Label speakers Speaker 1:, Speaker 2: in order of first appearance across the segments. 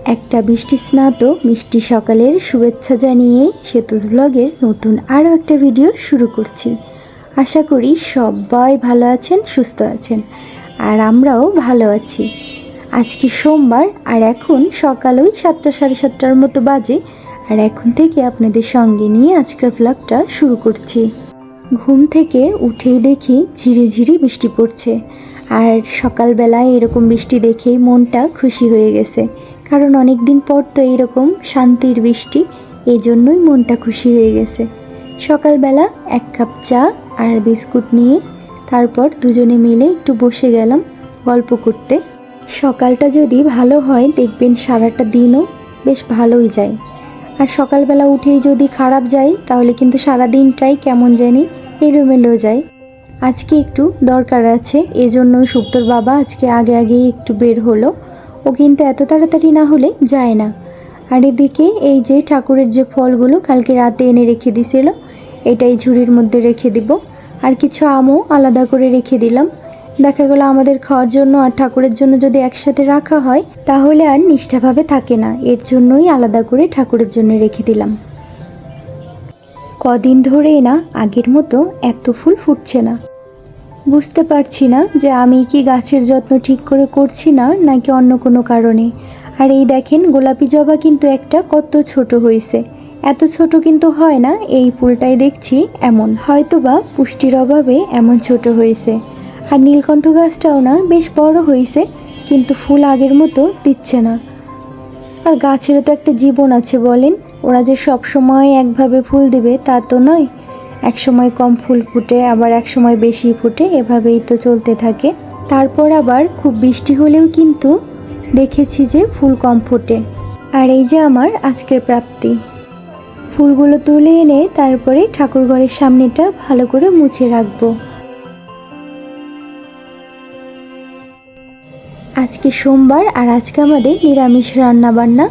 Speaker 1: একটা বৃষ্টি স্নাত মিষ্টি সকালের শুভেচ্ছা জানিয়ে সেতুস ব্লগের নতুন আরও একটা ভিডিও শুরু করছি। আশা করি সবাই ভালো আছেন, সুস্থ আছেন, আর আমরাও ভালো আছি। আজকে সোমবার আর এখন সকাল ওই 7টা সাড়ে 7টার মতো বাজে, আর এখন থেকে আপনাদের সঙ্গে নিয়ে আজকের ব্লগটা শুরু করছি। ঘুম থেকে উঠেই দেখি ঝিরিঝিরি বৃষ্টি পড়ছে, আর সকালবেলায় এরকম বৃষ্টি দেখেই মনটা খুশি হয়ে গেছে, কারণ অনেক দিন পর তো এইরকম শান্তির বৃষ্টি, এই জন্যই মনটা খুশি হয়ে গেছে। সকালবেলা 1 কাপ চা আর বিস্কুট নিয়ে তারপর দুজনে মিলে একটু বসে গেলাম গল্প করতে। সকালটা যদি ভালো হয় দেখবেন সারাটা দিনও বেশ ভালোই যায়, আর সকালবেলা উঠেই যদি খারাপ যায় তাহলে কিন্তু সারা দিনটাই কেমন জানি এলোমেলো যায়। আজকে একটু দরকার আছে, এজন্য সুপ্তর বাবা আজকে আগেই একটু বের হলো। ও কিন্তু এত তাড়াতাড়ি না হলে যায় না। আর এদিকে এই যে ঠাকুরের যে ফলগুলো কালকে রাতে এনে রেখে দিছিল, এটাই ঝুড়ির মধ্যে রেখে দিব। আর কিছু আমও আলাদা করে রেখে দিলাম। দেখা গেলো আমাদের খাওয়ার জন্য আর ঠাকুরের জন্য যদি একসাথে রাখা হয় তাহলে আর নিষ্ঠাভাবে থাকে না, এর জন্যই আলাদা করে ঠাকুরের জন্য রেখে দিলাম। কদিন ধরেই না আগের মতো এত ফুল ফুটছে না। বুঝতে পারছি না যে আমি কি গাছের যত্ন ঠিক করে করছি না নাকি অন্য কোনো কারণে। আর এই দেখেন গোলাপি জবা কিন্তু একটা কত ছোট হয়েছে, এত ছোট কিন্তু হয় না, এই ফুলটাই দেখছি এমন, হয়তোবা পুষ্টির অভাবে এমন ছোট হয়েছে। আর নীলকণ্ঠ গাছটাও না বেশ বড় হয়েছে, কিন্তু ফুল আগের মতো দিচ্ছে না। আর গাছেরও তো একটা জীবন আছে বলেন, ওরা যে সব সময় একভাবে ফুল দিবে তা তো নয়, এক সময় কম ফুল ফুটে আবার এক সময় বেশি ফুটে, এভাবেই তো চলতে থাকে। তারপর আবার খুব বৃষ্টি হলেও কিন্তু দেখেছি যে ফুল কম ফোটে। আর এই যে আমার আজকের প্রাপ্তি, ফুলগুলো তুলে এনে তারপরে ঠাকুর ঘরের সামনেটা ভালো করে মুছে রাখবো। আজকে সোমবার আর আজকে আমাদের নিরামিষ রান্না বান্না।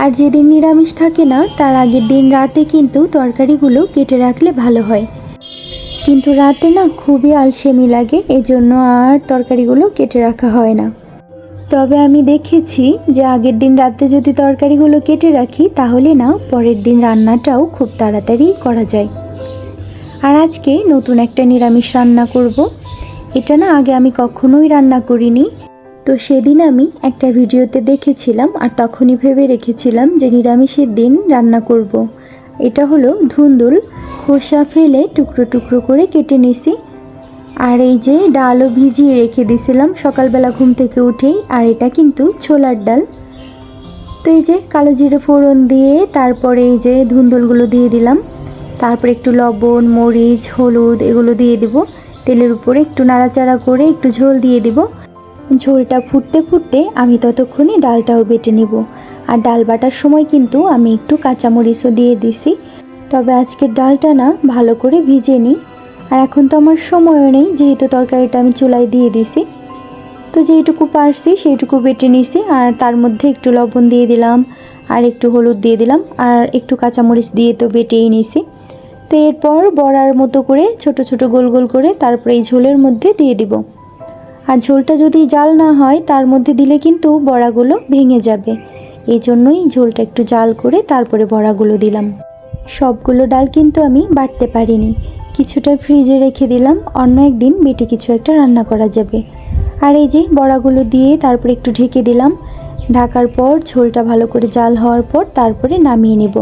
Speaker 1: আর যেদিন নিরামিষ থাকে না তার আগের দিন রাতে কিন্তু তরকারিগুলো কেটে রাখলে ভালো হয়, কিন্তু রাতে না খুবই আলসেমি লাগে, এজন্য আর তরকারিগুলো কেটে রাখা হয় না। তবে আমি দেখেছি যে আগের দিন রাতে যদি তরকারিগুলো কেটে রাখি তাহলে না পরের দিন রান্নাটাও খুব তাড়াতাড়ি করা যায়। আর আজকে নতুন একটা নিরামিষ রান্না করব, এটা না আগে আমি কখনোই রান্না করিনি। তো সেদিন আমি একটা ভিডিওতে দেখেছিলাম আর তখনই ভেবে রেখেছিলাম যে নিরামিষের দিন রান্না করব। এটা হলো ধুন্দুল, খোসা ফেলে টুকরো টুকরো করে কেটে নিছি। আর এই যে ডালও ভিজিয়ে রেখে দিয়েছিলাম সকালবেলা ঘুম থেকে উঠেই, আর এটা কিন্তু ছোলার ডাল। তো এই যে কালো জিরে ফোড়ন দিয়ে তারপরে এই যে ধুন্দুলগুলো দিয়ে দিলাম, তারপর একটু লবণ, মরিচ, হলুদ এগুলো দিয়ে দিব। তেলের উপরে একটু নাড়াচাড়া করে একটু ঝোল দিয়ে দিব। ঝোলটা ফুটতে ফুটতে আমি ততক্ষণে ডালটাও বেটে নিব। আর ডাল বাটার সময় কিন্তু আমি একটু কাঁচামরিচও দিয়ে দিছি, তবে আজকের ডালটা না ভালো করে ভিজে নিই। আর এখন তো আমার সময়ও নেই, যেহেতু তরকারিটা আমি চুলায় দিয়ে দিছি। তো যেইটুকু পারছি সেইটুকু বেটে নিছি, আর তার মধ্যে একটু লবণ দিয়ে দিলাম আর একটু হলুদ দিয়ে দিলাম আর একটু কাঁচামরিচ দিয়ে তো বেটেই নিছি। তো এরপর বড়ার মতো করে ছোট ছোট গোল গোল করে তারপরে এই ঝোলের মধ্যে দিয়ে দিব। আর ঝোলটা যদি জাল না হয় তার মধ্যে দিলে কিন্তু বড়াগুলো ভেঙে যাবে, এই জন্যই ঝোলটা একটু জাল করে তারপরে বড়াগুলো দিলাম। সবগুলো ডাল কিন্তু আমি বাটতে পারিনি, কিছুটা ফ্রিজে রেখে দিলাম, অন্য একদিন বেটে কিছু একটা রান্না করা যাবে। আর এই যে বড়াগুলো দিয়ে তারপরে একটু ঢেকে দিলাম। ঢাকার পর ঝোলটা ভালো করে জাল হওয়ার পর তারপরে নামিয়ে নেব,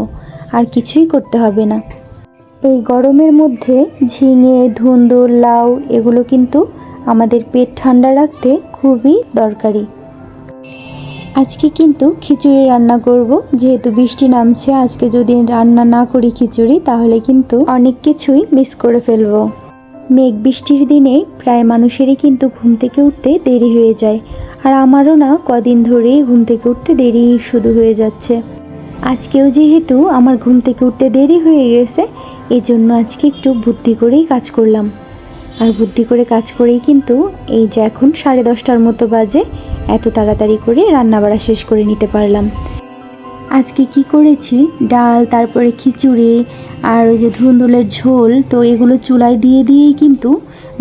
Speaker 1: আর কিছুই করতে হবে না। এই গরমের মধ্যে ঝিঙে, ধুন্দুল, লাউ এগুলো কিন্তু আমাদের পেট ঠান্ডা রাখতে খুবই দরকারি। আজকে কিন্তু খিচুড়ি রান্না করব, যেহেতু বৃষ্টি নামছে। আজকে যদি রান্না না করি খিচুড়ি তাহলে কিন্তু অনেক কিছুই মিস করে ফেলবো। মেঘ বৃষ্টির দিনে প্রায় মানুষেরই কিন্তু ঘুম থেকে উঠতে দেরি হয়ে যায়, আর আমারও না কদিন ধরেই ঘুম থেকে উঠতে দেরি শুরু হয়ে যাচ্ছে। আজকেও যেহেতু আমার ঘুম থেকে উঠতে দেরি হয়ে গেছে, এজন্য আজকে একটু বুদ্ধি করেই কাজ করলাম। আর বুদ্ধি করে কাজ করেই কিন্তু এই যে এখন 10:30টার মতো বাজে, এত তাড়াতাড়ি করে রান্নাবাড়া শেষ করে নিতে পারলাম। আজকে কি করেছি, ডাল, তারপরে খিচুড়ি আর ওই যে ধুন্দুলের ঝোল, তো এগুলো চুলায় দিয়েই কিন্তু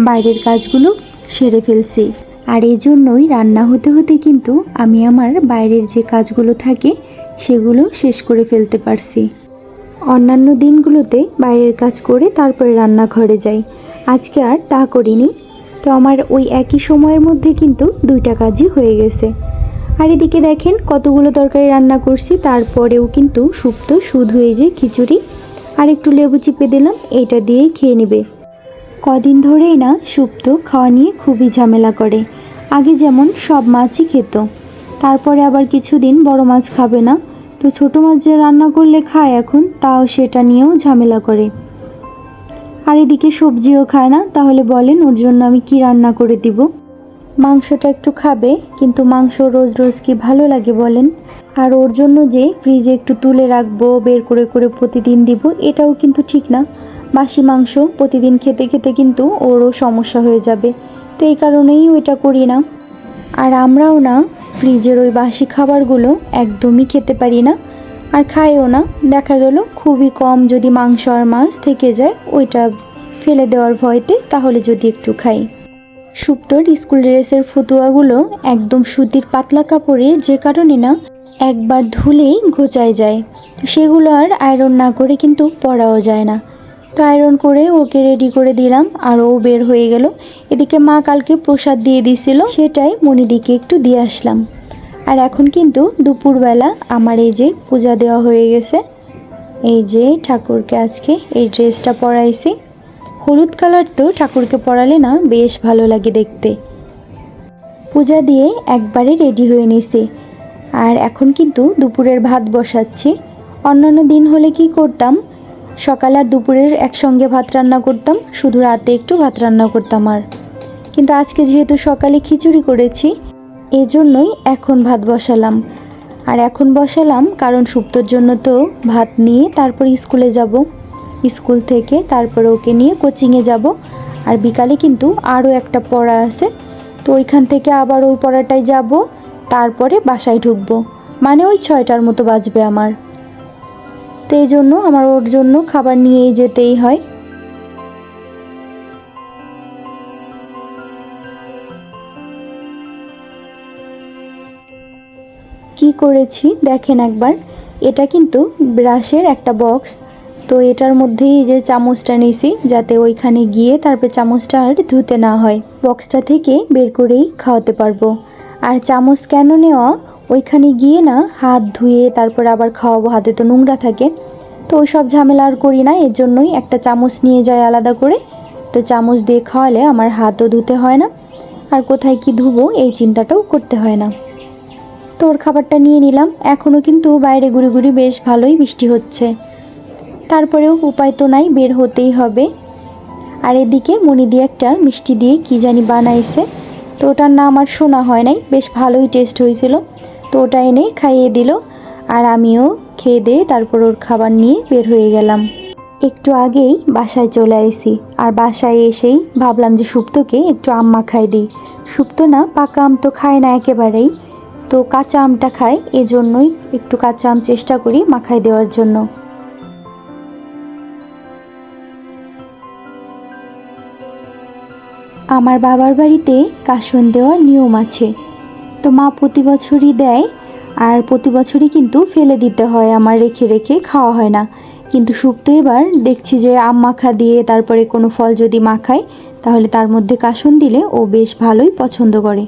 Speaker 1: বাইরের কাজগুলো সেরে ফেলছি। আর এই জন্যই রান্না হতে হতে কিন্তু আমি আমার বাইরের যে কাজগুলো থাকে সেগুলো শেষ করে ফেলতে পারছি। অন্যান্য দিনগুলোতে বাইরের কাজ করে তারপরে রান্নাঘরে যাই, আজকে আর তা করিনি। তো আমার ওই একই সময়ের মধ্যে কিন্তু 2টা কাজই হয়ে গেছে। আর এদিকে দেখেন কতগুলো তরকারি রান্না করছি, তারপরেও কিন্তু শুক্তো শুধু এই যে খিচুড়ি আর একটু লেবু চিপে দিলাম, এটা দিয়েই খেয়ে নেবে। কদিন ধরেই না শুক্তো খাওয়া নিয়ে খুবই ঝামেলা করে। আগে যেমন সব মাছই খেত, তারপরে আবার কিছুদিন বড় মাছ খাবে না, তো ছোটো মাছ যে রান্না করলে খায় এখন, তাও সেটা নিয়েও ঝামেলা করে। আর এদিকে সবজিও খায় না, তাহলে বলেন ওর জন্য আমি কি রান্না করে দিব? মাংসটা একটু খাবে, কিন্তু মাংস রোজ রোজ কি ভালো লাগে বলেন? আর ওর জন্য যে ফ্রিজে একটু তুলে রাখবো, বের করে করে প্রতিদিন দিব, এটাও কিন্তু ঠিক না। বাসি মাংস প্রতিদিন খেতে খেতে কিন্তু ওরও সমস্যা হয়ে যাবে, তো এই কারণেই ওইটা করি না। আর আমরাও না ফ্রিজের ওই বাসি খাবারগুলো একদমই খেতে পারি না, আর খাইও না। দেখা গেল খুবই কম যদি মাংস আর মাছ থেকে যায়, ওইটা ফেলে দেওয়ার ভয়তে তাহলে যদি একটু খাই। শুক্তোর স্কুল ড্রেসের ফতুয়াগুলো একদম সুতির পাতলা কাপড়ে, যে কারণে না একবার ধুলেই ঘোচায় যায়, তো সেগুলো আর আয়রন না করে কিন্তু পরাও যায় না। তো আয়রন করে ওকে রেডি করে দিলাম, আর ও বের হয়ে গেল। এদিকে মা কালকে প্রসাদ দিয়ে দিছিল, সেটাই মনিদিকে একটু দিয়ে আসলাম। আর এখন কিন্তু দুপুরবেলা আমার এই যে পূজা দেওয়া হয়ে গেছে। এই যে ঠাকুরকে আজকে এই ড্রেসটা পরাইছি, হলুদ কালার, তো ঠাকুরকে পরালে না বেশ ভালো লাগে দেখতে। পূজা দিয়ে একবারে রেডি হয়ে নিছি, আর এখন কিন্তু দুপুরের ভাত বসাচ্ছি। অন্যান্য দিন হলে কি করতাম, সকাল আর দুপুরের একসঙ্গে ভাত রান্না করতাম, শুধু রাতে একটু ভাত রান্না করতাম। আর কিন্তু আজকে যেহেতু সকালে খিচুড়ি করেছি, এজন্যই এখন ভাত বসালাম। আর এখন বসালাম কারণ শুক্তোর জন্য তো ভাত নিয়ে তারপর স্কুলে যাব, স্কুল থেকে তারপরে ওকে নিয়ে কোচিংয়ে যাব। আর বিকালে কিন্তু আরও একটা পড়া আছে, তো ওইখান থেকে আবার ওই পড়াটায় যাব, তারপরে বাসায় ঢুকবো, মানে ওই 6টার মতো বাজবে আমার। তো এই জন্য আমার ওর জন্য খাবার নিয়েই যেতেই হয়। কি করেছি দেখেন একবার, এটা কিন্তু ব্রাশের একটা বক্স, তো এটার মধ্যেই যে চামচটা নিয়েছি যাতে ওইখানে গিয়ে তারপরে চামচটা আর ধুতে না হয়, বক্সটা থেকে বের করেই খাওয়াতে পারবো। আর চামচ কেন নেওয়া, ওইখানে গিয়ে না হাত ধুয়ে তারপর আবার খাওয়াবো, হাতে তো নোংরা থাকে, তো ওই সব ঝামেলা আর করি না। এর জন্যই একটা চামচ নিয়ে যাই আলাদা করে, তো চামচ দিয়ে খাওয়ালে আমার হাতও ধুতে হয় না, আর কোথায় কি ধুবো এই চিন্তাটাও করতে হয় না। তো ওর খাবারটা নিয়ে নিলাম। এখনও কিন্তু বাইরে ঘুরি ঘুরি বেশ ভালোই বৃষ্টি হচ্ছে, তারপরেও উপায় তো নাই, বের হতেই হবে। আর এদিকে মনিদি একটা মিষ্টি দিয়ে কি জানি বানাইছে, তো ওটার নাম আমার শোনা হয় নাই, বেশ ভালোই টেস্ট হয়েছিল, তো ওটা এনে খাইয়ে দিল। আর আমিও খেয়ে দিয়ে তারপর ওর খাবার নিয়ে বের হয়ে গেলাম। একটু আগেই বাসায় চলে আসি, আর বাসায় এসেই ভাবলাম যে শুক্তোকে একটু আম মাখাই দিই। শুক্তো না পাকা আম তো খায় না একেবারেই, তো কাঁচা আমটা খায়, এজন্যই একটু কাঁচা আম চেষ্টা করি মাখাই দেওয়ার জন্য। আমার বাবার বাড়িতে কাসন দেওয়ার নিয়ম আছে, তো মা প্রতি বছরই দেয়, আর প্রতি বছরই কিন্তু ফেলে দিতে হয়, আমার রেখে রেখে খাওয়া হয় না। কিন্তু শুক্তো এবার দেখছি যে আম মাখা দিয়ে তারপরে কোনো ফল যদি মাখায়, তাহলে তার মধ্যে কাসন দিলে ও বেশ ভালোই পছন্দ করে।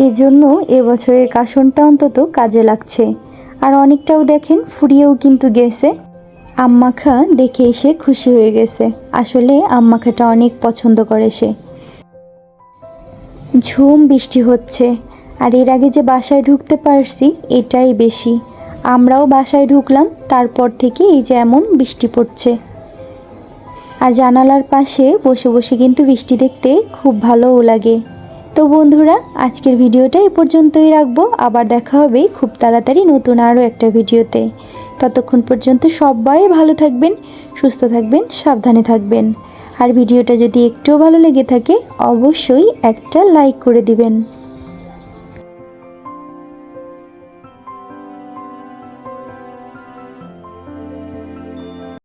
Speaker 1: এজন্য এবছরের কাসনটা অন্তত কাজে লাগছে। আর অনেকটাও দেখেন ফুরিয়েও কিন্তু গেছে। আম মাখা দেখে এসে খুশি হয়ে গেছে, আসলে আম মাখাটা অনেক পছন্দ করে সে। ঝুম বৃষ্টি হচ্ছে, আর এর আগে যে বাসায় ঢুকতে পারছি এটাই বেশি। আমরাও বাসায় ঢুকলাম, তারপর থেকে এই যে এমন বৃষ্টি পড়ছে। আর জানালার পাশে বসে বসে কিন্তু বৃষ্টি দেখতে খুব ভালোও লাগে। তো বন্ধুরা, আজকের ভিডিওটা এ পর্যন্তই রাখবো, আবার দেখা হবে খুব তাড়াতাড়ি নতুন আরও একটা ভিডিওতে। ততক্ষণ পর্যন্ত সবাই ভালো থাকবেন, সুস্থ থাকবেন, সাবধানে থাকবেন। আর ভিডিওটা যদি একটুও ভালো লেগে থাকে অবশ্যই একটা লাইক করে দিবেন।